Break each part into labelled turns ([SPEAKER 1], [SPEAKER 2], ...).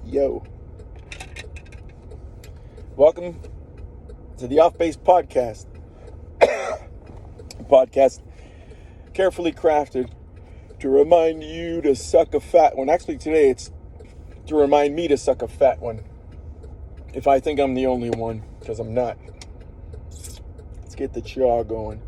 [SPEAKER 1] Yo. Welcome to the Off Base Podcast. A podcast carefully crafted to remind you to suck a fat one. Actually, today it's to remind me to suck a fat one. If I think I'm the only one, because I'm not. Let's get the chaw going.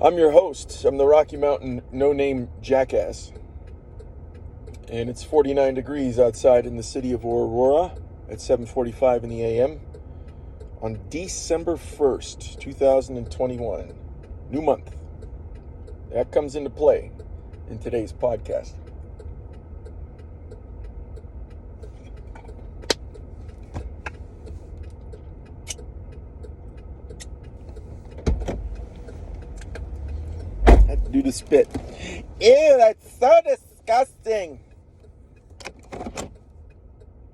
[SPEAKER 1] I'm your host. I'm the Rocky Mountain no-name Jackass. And it's 49 degrees outside in the city of Aurora at 7:45 in the a.m. on December 1st, 2021. New month. That comes into play in today's podcast. I had to do the spit. Ew, that's so disgusting.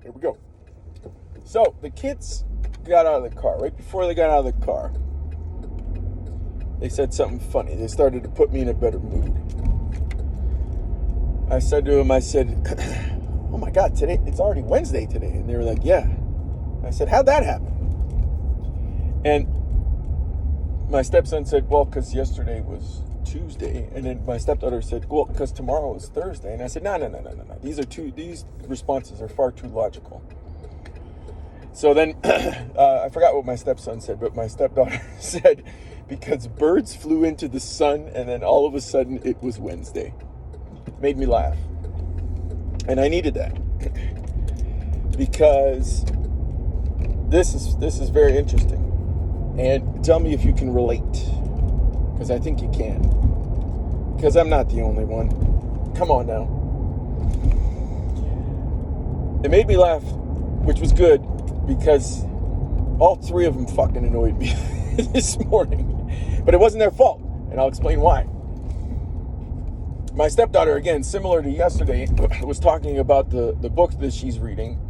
[SPEAKER 1] Here we go. So, the kids got out of the car. Right before they got out of the car, they said something funny. They started to put me in a better mood. I said to them, oh my God, today, it's already Wednesday today. And they were like, yeah. I said, how'd that happen? And my stepson said, well, because yesterday was Tuesday. And then my stepdaughter said, well, because tomorrow is Thursday. And I said, no. These responses are far too logical. So then I forgot what my stepson said, but my stepdaughter said, because birds flew into the sun and then all of a sudden it was Wednesday. It made me laugh. And I needed that. Because this is very interesting. And tell me if you can relate. Because I think you can. Because I'm not the only one. Come on now. It made me laugh, which was good, because all three of them fucking annoyed me this morning. But it wasn't their fault, and I'll explain why. My stepdaughter, again, similar to yesterday, was talking about the book that she's reading.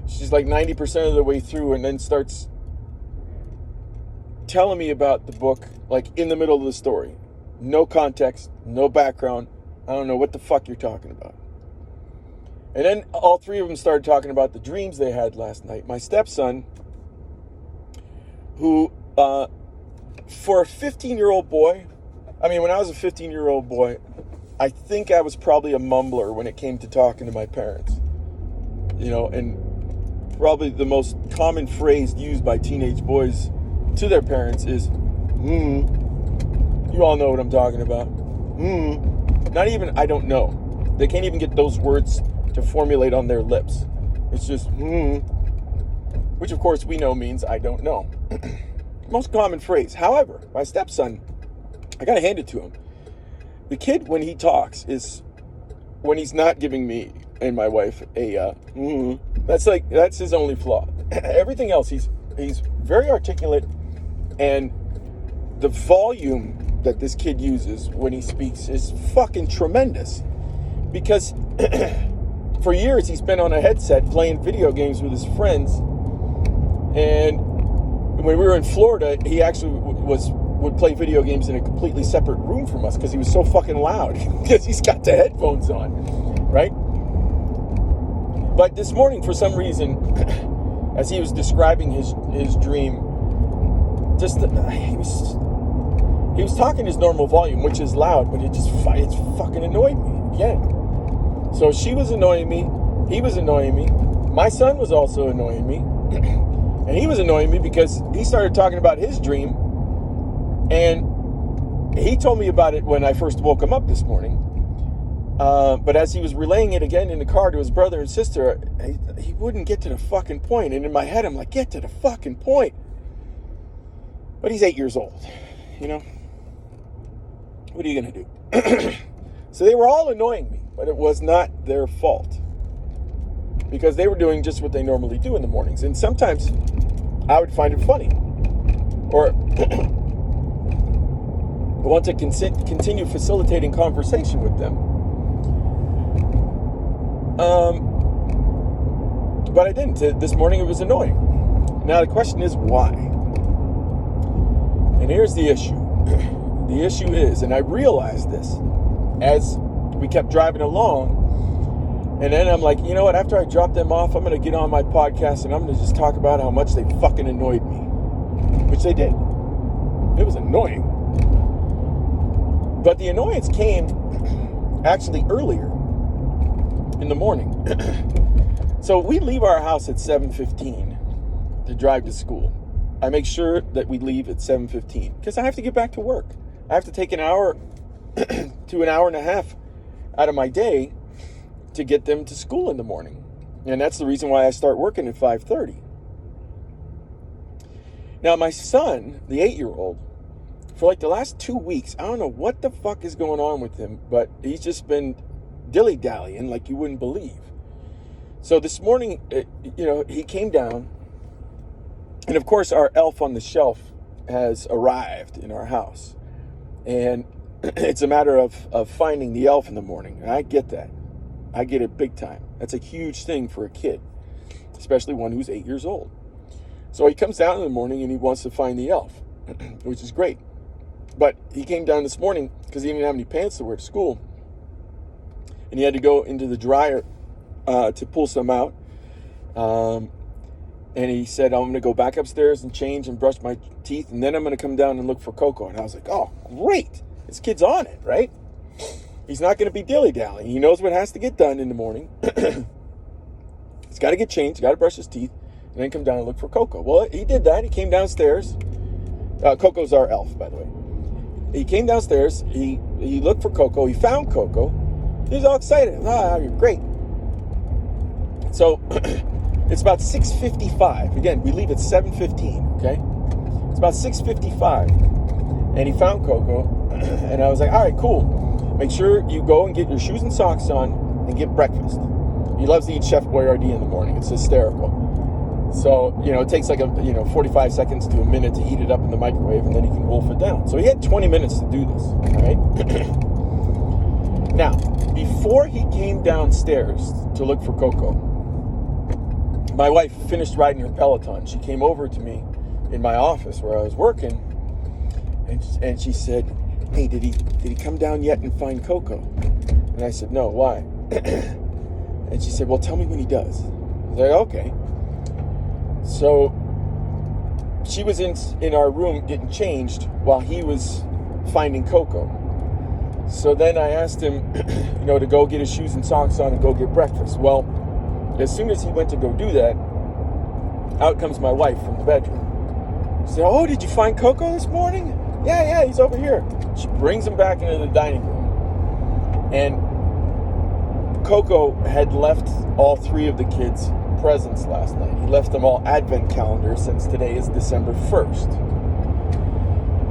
[SPEAKER 1] She's like 90% of the way through and then starts telling me about the book, like in the middle of the story. No context, no background. I don't know what the fuck you're talking about. And then all three of them started talking about the dreams they had last night. My stepson, who, for a 15-year-old boy, when I was a 15-year-old boy, I think I was probably a mumbler when it came to talking to my parents. And probably the most common phrase used by teenage boys to their parents is, You all know what I'm talking about. Not even, I don't know. They can't even get those words to formulate on their lips. It's just, which of course we know means I don't know. Most common phrase. However, my stepson, I gotta hand it to him. The kid, when he talks, is when he's not giving me and my wife a that's his only flaw. Everything else, he's very articulate, and the volume that this kid uses when he speaks is fucking tremendous. Because for years he's been on a headset playing video games with his friends, and when we were in Florida, he actually would play video games in a completely separate room from us because he was so fucking loud because he's got the headphones on, right? But this morning, for some reason, as he was describing his dream, he was talking his normal volume, which is loud, but it fucking annoyed me again. So she was annoying me, he was annoying me, my son was also annoying me, and he was annoying me because he started talking about his dream, and he told me about it when I first woke him up this morning. But as he was relaying it again in the car to his brother and sister, he wouldn't get to the fucking point. And in my head, I'm like, get to the fucking point. But he's 8 years old, What are you going to do? So they were all annoying me, but it was not their fault. Because they were doing just what they normally do in the mornings. And sometimes I would find it funny. Or I want to continue facilitating conversation with them. But I didn't. This morning it was annoying. Now the question is why? And here's the issue. The issue is, and I realized this as we kept driving along, And then I'm like, you know what? After I drop them off, I'm going to get on my podcast and I'm going to just talk about how much they fucking annoyed me. Which they did. It was annoying. But the annoyance came actually earlier in the morning. So we leave our house at 7:15 to drive to school. I make sure that we leave at 7:15 because I have to get back to work. I have to take an hour to an hour and a half out of my day to get them to school in the morning. And that's the reason why I start working at 5:30. Now, my son, the 8-year-old, for like the last 2 weeks, I don't know what the fuck is going on with him, but he's just been dilly-dallying like you wouldn't believe. So this morning, he came down, and of course our elf on the shelf has arrived in our house. And it's a matter of finding the elf in the morning. And I get that. I get it big time. That's a huge thing for a kid, especially one who's 8 years old. So he comes down in the morning and he wants to find the elf, which is great. But he came down this morning because he didn't have any pants to wear to school. And he had to go into the dryer to pull some out. And he said, I'm going to go back upstairs and change and brush my teeth. And then I'm going to come down and look for Coco. And I was like, oh, great. This kid's on it, right? He's not going to be dilly-dallying. He knows what has to get done in the morning. He's got to get changed, got to brush his teeth, and then come down and look for Coco. Well, he did that. He came downstairs. Coco's our elf, by the way. He came downstairs. He looked for Coco. He found Coco. He was all excited. You're great. So it's about 6:55. Again, we leave at 7:15, okay? It's about 6:55. And he found Coco. And I was like, all right, cool. Make sure you go and get your shoes and socks on and get breakfast. He loves to eat Chef Boyardee in the morning. It's hysterical. So, it takes like 45 seconds to a minute to heat it up in the microwave, and then he can wolf it down. So he had 20 minutes to do this, all right? Now, before he came downstairs to look for Coco, my wife finished riding her Peloton. She came over to me in my office where I was working, and she said, hey, did he come down yet and find Coco? And I said, no, why? And she said, well, tell me when he does. I was like, okay. So she was in our room getting changed while he was finding Coco. So then I asked him, to go get his shoes and socks on and go get breakfast. Well, as soon as he went to go do that, out comes my wife from the bedroom. She said, oh, did you find Coco this morning? Yeah, he's over here. She brings him back into the dining room. And Coco had left all 3 of the kids presents last night. He left them all advent calendars since today is December 1st.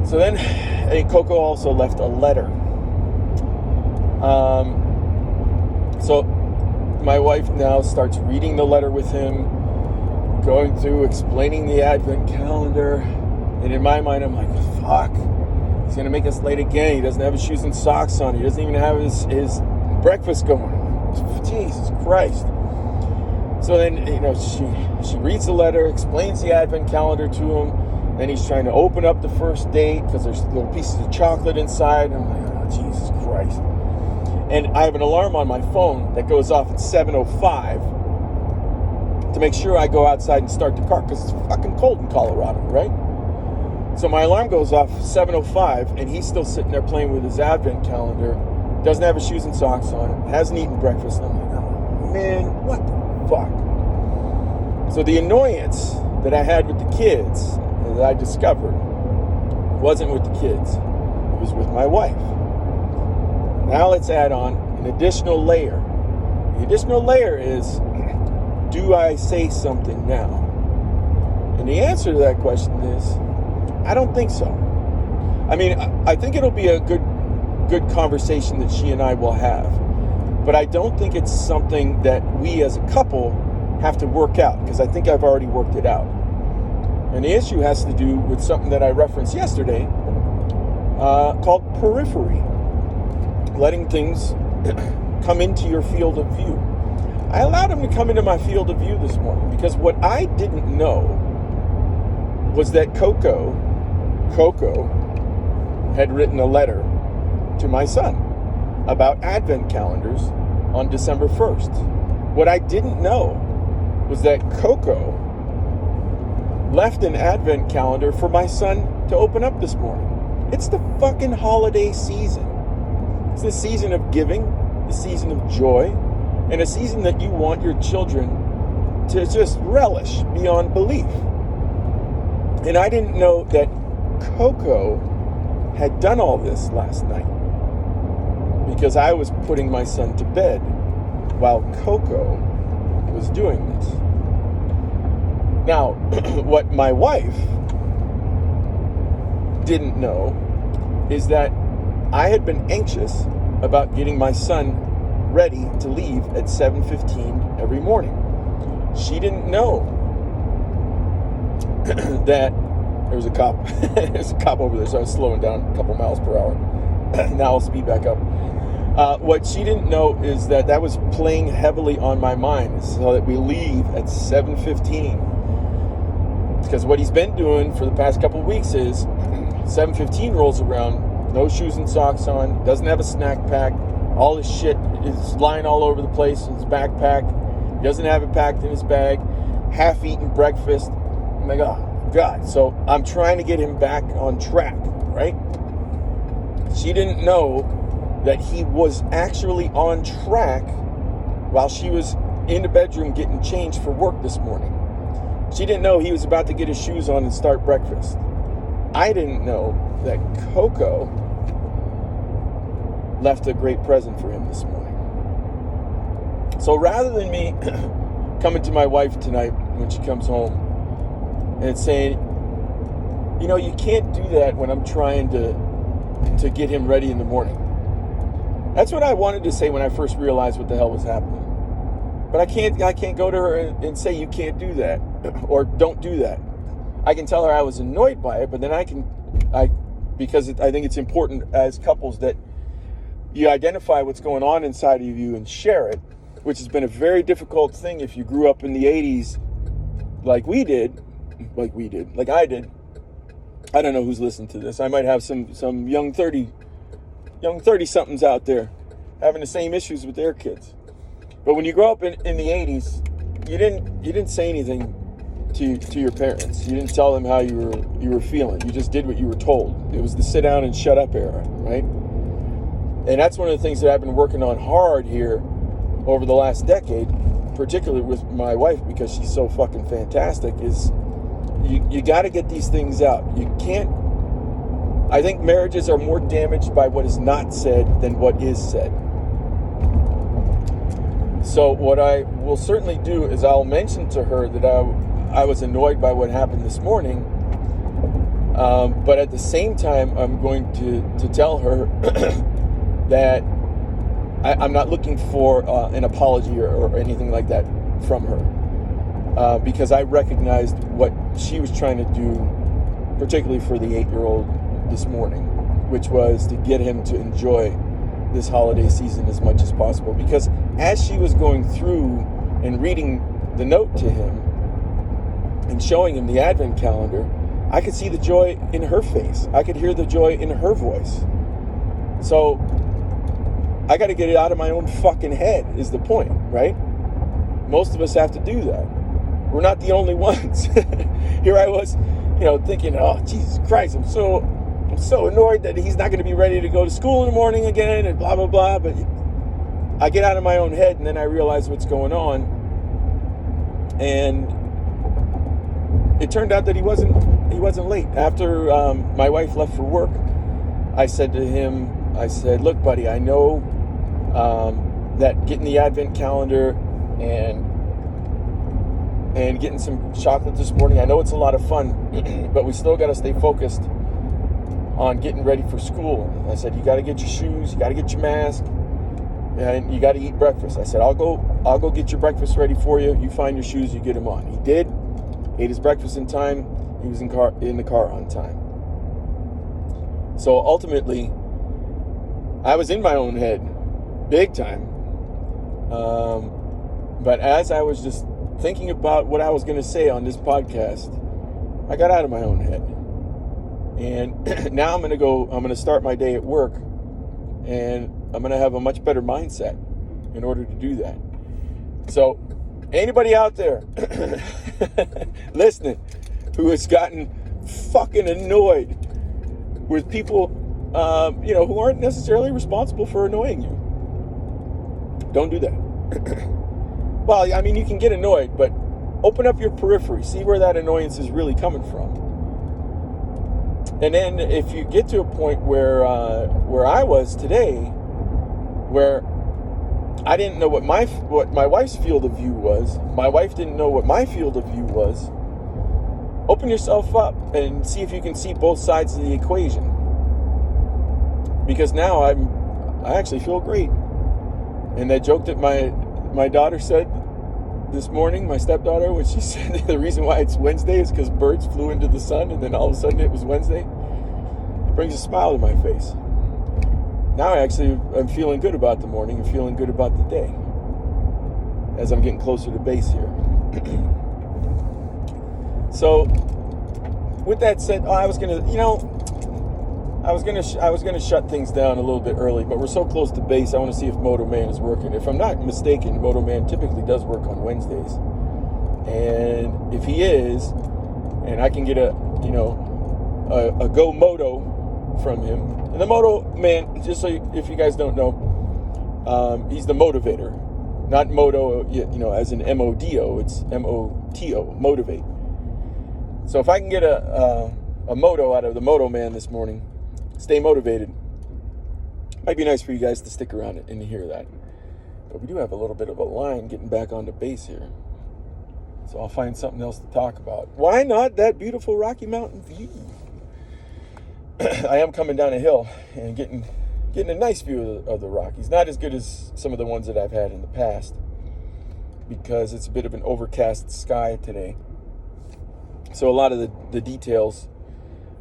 [SPEAKER 1] So then Coco also left a letter. So my wife now starts reading the letter with him, going through, explaining the advent calendar. And in my mind, I'm like, fuck, he's going to make us late again. He doesn't have his shoes and socks on. He doesn't even have his breakfast going. Jesus Christ. So then, she reads the letter, explains the advent calendar to him. Then he's trying to open up the first date because there's little pieces of chocolate inside. And I'm like, oh, Jesus Christ. And I have an alarm on my phone that goes off at 7:05 to make sure I go outside and start the car because it's fucking cold in Colorado, right? So my alarm goes off 7:05 and he's still sitting there playing with his advent calendar, doesn't have his shoes and socks on, hasn't eaten breakfast. And I'm like, oh, man, what the fuck? So the annoyance that I had with the kids that I discovered wasn't with the kids. It was with my wife. Now let's add on an additional layer. The additional layer is, do I say something now? And the answer to that question is, I don't think so. I mean, I think it'll be a good conversation that she and I will have. But I don't think it's something that we as a couple have to work out, because I think I've already worked it out. And the issue has to do with something that I referenced yesterday called periphery. Letting things come into your field of view. I allowed him to come into my field of view this morning because what I didn't know was that Coco had written a letter to my son about advent calendars on December 1st. What I didn't know was that Coco left an advent calendar for my son to open up this morning. It's the fucking holiday season. It's the season of giving, the season of joy, and a season that you want your children to just relish beyond belief. And I didn't know that Coco had done all this last night because I was putting my son to bed while Coco was doing this. Now, what my wife didn't know is that I had been anxious about getting my son ready to leave at 7:15 every morning. She didn't know that there was a cop. There's a cop over there, so I was slowing down a couple miles per hour. Now I'll speed back up. What she didn't know is that was playing heavily on my mind, so that we leave at 7:15. Because what he's been doing for the past couple of weeks is 7:15 rolls around, no shoes and socks on, doesn't have a snack pack, all his shit is lying all over the place in his backpack, he doesn't have it packed in his bag, half-eaten breakfast. I'm like, oh God. So I'm trying to get him back on track, right? She didn't know that he was actually on track while she was in the bedroom getting changed for work this morning. She didn't know he was about to get his shoes on and start breakfast. I didn't know that Coco left a great present for him this morning. So rather than me coming to my wife tonight when she comes home and saying, you know, you can't do that when I'm trying to get him ready in the morning. That's what I wanted to say when I first realized what the hell was happening. But I can't go to her and say you can't do that or don't do that. I can tell her I was annoyed by it, but then because I think it's important as couples that you identify what's going on inside of you and share it, which has been a very difficult thing if you grew up in the 80s like I did. I don't know who's listening to this. I might have some young 30-somethings out there having the same issues with their kids. But when you grow up in the 80s, you didn't say anything to your parents. You didn't tell them how you were feeling. You just did what you were told. It was the sit down and shut up era, right? And that's one of the things that I've been working on hard here over the last decade, particularly with my wife because she's so fucking fantastic, is you got to get these things out. You can't. I think marriages are more damaged by what is not said than what is said. So what I will certainly do is I'll mention to her that I was annoyed by what happened this morning. But at the same time, I'm going to tell her that I'm not looking for an apology or anything like that from her. Because I recognized what she was trying to do, particularly for the 8-year-old this morning, which was to get him to enjoy this holiday season as much as possible. Because as she was going through and reading the note to him and showing him the advent calendar, I could see the joy in her face. I could hear the joy in her voice. So I got to get it out of my own fucking head is the point, right? Most of us have to do that. We're not the only ones. Here I was, thinking, oh, Jesus Christ, I'm so annoyed that he's not going to be ready to go to school in the morning again and blah, blah, blah. But I get out of my own head and then I realize what's going on. And it turned out that he wasn't late. After my wife left for work, I said to him, look, buddy, I know that getting the advent calendar and getting some chocolate this morning, I know it's a lot of fun, but we still got to stay focused on getting ready for school. I said, you got to get your shoes, you got to get your mask, and you got to eat breakfast. I said, I'll go get your breakfast ready for you. You find your shoes, you get them on. He did, ate his breakfast in time. He was in the car on time. So ultimately, I was in my own head, big time. But as I was just thinking about what I was going to say on this podcast, I got out of my own head. And now I'm going to start my day at work, and I'm going to have a much better mindset in order to do that. So, anybody out there listening who has gotten fucking annoyed with people, who aren't necessarily responsible for annoying you, don't do that. Well, I mean, you can get annoyed, but open up your periphery. See where that annoyance is really coming from. And then if you get to a point where I was today, where I didn't know what my wife's field of view was, my wife didn't know what my field of view was, open yourself up and see if you can see both sides of the equation. Because now I actually feel great. And that joke that my daughter said this morning, my stepdaughter, when she said the reason why it's Wednesday is because birds flew into the sun and then all of a sudden it was Wednesday, it brings a smile to my face. Now I'm feeling good about the morning and feeling good about the day as I'm getting closer to base here. So with that said, I was gonna shut things down a little bit early, but we're so close to base. I want to see if Moto Man is working. If I'm not mistaken, Moto Man typically does work on Wednesdays, and if he is, and I can get a Go Moto from him. And the Moto Man, just so if you guys don't know, he's the motivator, not Moto, as in M-O-D-O. It's M-O-T-O, motivate. So if I can get a moto out of the Moto Man this morning, stay motivated. Might be nice for you guys to stick around and to hear that. But we do have a little bit of a line getting back onto base here. So I'll find something else to talk about. Why not that beautiful Rocky Mountain view? I am coming down a hill and getting a nice view of the Rockies. Not as good as some of the ones that I've had in the past, because it's a bit of an overcast sky today. So a lot of the details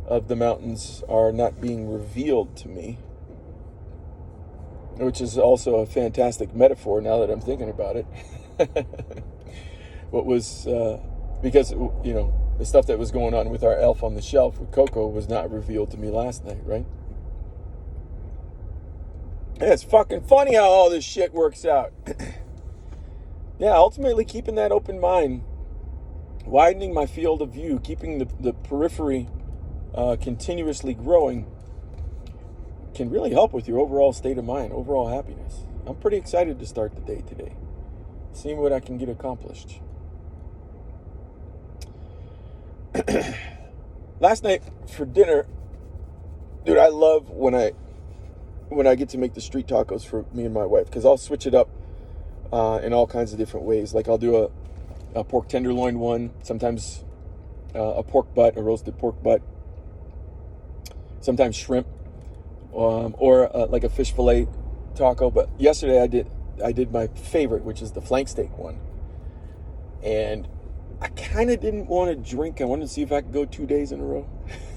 [SPEAKER 1] of the mountains are not being revealed to me, which is also a fantastic metaphor now that I'm thinking about it. Because the stuff that was going on with our elf on the shelf with Coco was not revealed to me last night, right? And it's fucking funny how all this shit works out. Yeah, ultimately keeping that open mind, widening my field of view, keeping the periphery continuously growing can really help with your overall state of mind, overall happiness. I'm pretty excited to start the day today, seeing what I can get accomplished. Last night for dinner, dude, I love when I get to make the street tacos for me and my wife, because I'll switch it up in all kinds of different ways. Like I'll do a pork tenderloin one, sometimes a pork butt, a roasted pork butt, sometimes shrimp, or like a fish fillet taco. But yesterday I did my favorite, which is the flank steak one. And I kind of didn't want to drink. I wanted to see if I could go 2 days in a row.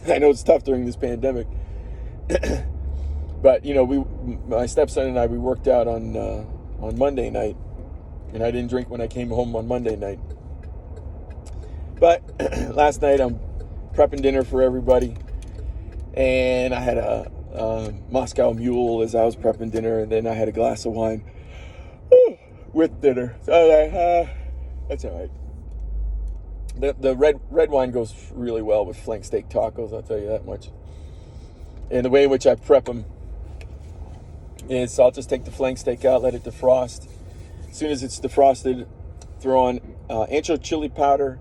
[SPEAKER 1] I know it's tough during this pandemic. But, my stepson and I, we worked out on Monday night. And I didn't drink when I came home on Monday night. But last night I'm prepping dinner for everybody. And I had a Moscow Mule as I was prepping dinner. And then I had a glass of wine with dinner. So that's all right. The red wine goes really well with flank steak tacos, I'll tell you that much. And the way in which I prep them is I'll just take the flank steak out, let it defrost. As soon as it's defrosted, throw on ancho chili powder,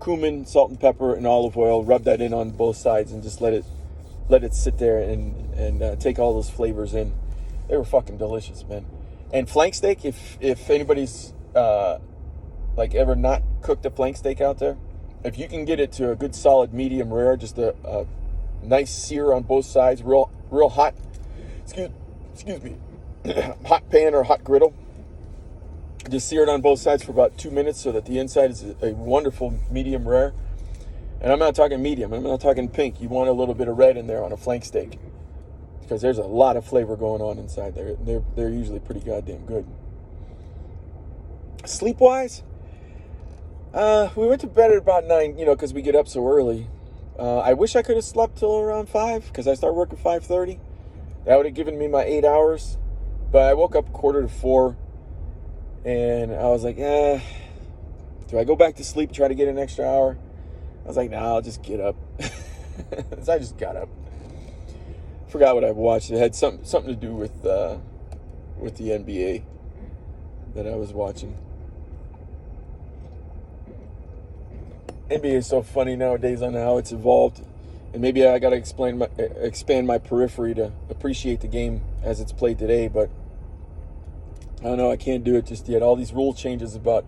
[SPEAKER 1] cumin, salt and pepper, and olive oil. Rub that in on both sides and just let it sit there and take all those flavors in. They were fucking delicious, man. And flank steak, if anybody's ever not cooked a flank steak out there, if you can get it to a good solid medium rare, just a nice sear on both sides, real hot, excuse me, hot pan or hot griddle, just sear it on both sides for about 2 minutes so that the inside is a wonderful medium rare. And I'm not talking medium, I'm not talking pink. You want a little bit of red in there on a flank steak, because there's a lot of flavor going on inside there. They're usually pretty goddamn good. Sleep-wise, we went to bed at about 9, because we get up so early. I wish I could have slept till around 5, because I start work at 5:30. That would have given me my 8 hours. But I woke up 3:45, And I was like, do I go back to sleep, try to get an extra hour? I was like, nah, I'll just get up. So I just got up. Forgot what I watched. It had something to do with the NBA that I was watching. NBA is so funny nowadays on how it's evolved. And maybe I got to expand my periphery to appreciate the game as it's played today. But I don't know. I can't do it just yet. All these rule changes about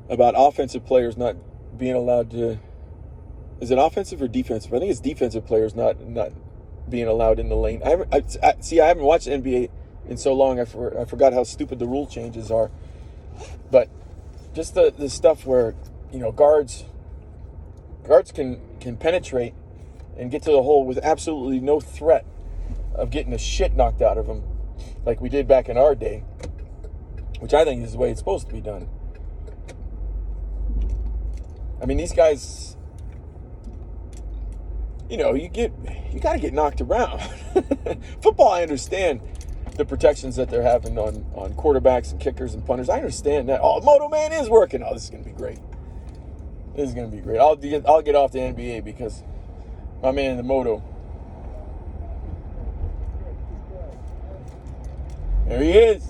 [SPEAKER 1] offensive players not being allowed to. Is it offensive or defensive? I think it's defensive players not being allowed in the lane. I haven't watched NBA in so long. I forgot how stupid the rule changes are. But just the stuff where guards can penetrate and get to the hole with absolutely no threat of getting the shit knocked out of them, like we did back in our day, which I think is the way it's supposed to be done. I mean, these guys, you got to get knocked around. Football, I understand the protections that they're having on quarterbacks and kickers and punters. I understand that. Oh, Moto Man is working. Oh, this is going to be great. This is going to be great. I'll get off the NBA because my man in the moto. There he is.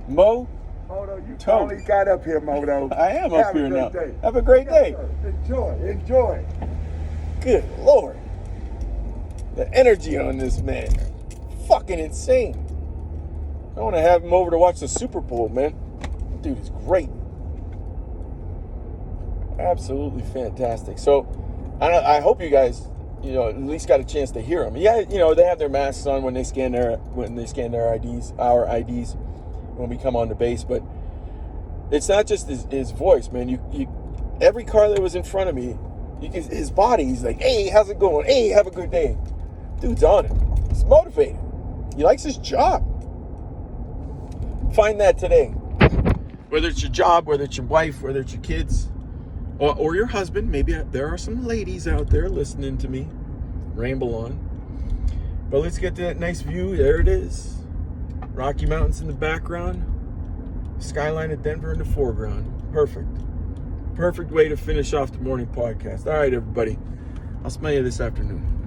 [SPEAKER 2] Moto, you finally got up here, Moto.
[SPEAKER 1] I am up here now.
[SPEAKER 2] Day.
[SPEAKER 1] Have a great day.
[SPEAKER 2] Enjoy.
[SPEAKER 1] Good Lord. The energy on this man. Fucking insane. I want to have him over to watch the Super Bowl, man. Dude is great. Absolutely fantastic. So, I hope you guys, at least got a chance to hear him. Yeah, they have their masks on when they scan their IDs, our IDs, when we come on the base. But it's not just his voice, man. You every car that was in front of me, his body, he's like, hey, how's it going? Hey, have a good day. Dude's on it. He's motivated. He likes his job. Find that today. Whether it's your job, whether it's your wife, whether it's your kids, or your husband. Maybe there are some ladies out there listening to me ramble on. But let's get that nice view. There it is. Rocky Mountains in the background. Skyline of Denver in the foreground. Perfect way to finish off the morning podcast. All right, everybody. I'll smell you this afternoon.